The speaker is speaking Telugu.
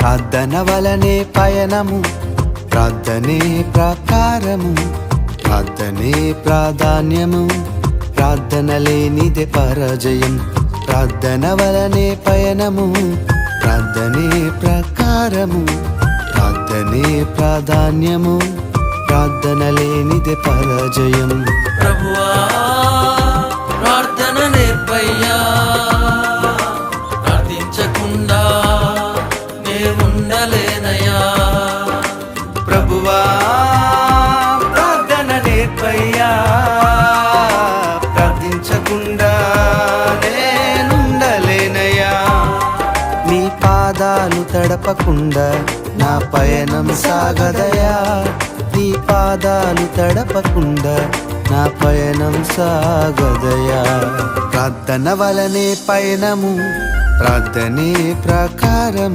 ప్రార్థన వలనే పయనము, ప్రార్థనే ప్రాకారము, ప్రార్థనే ప్రాధాన్యము, ప్రార్థన లేనిదే పరాజయం. ప్రార్థన వలనే పయనము, ప్రార్థనే ప్రాకారము, ప్రార్థనే ప్రాధాన్యము, ప్రార్థన లేనిదే పరాజయం. ప్రభువా ప్రార్థన నేర్పయ్యా, ప్రార్థించకుండా నే ఉండలేనయ్యా. ప్రభువా ప్రార్థన నేర్పయ్యా, ప్రార్థించకుండా నేనుండలేనయ్యా. నీ పాదాలు తడపకుండా నా పయనం సాగదయా, నీ పాదాలు తడపకుండా నా పయనం సాగదయా. ప్రార్థన వలనే పయనము, ప్రార్థనే ప్రాకారము,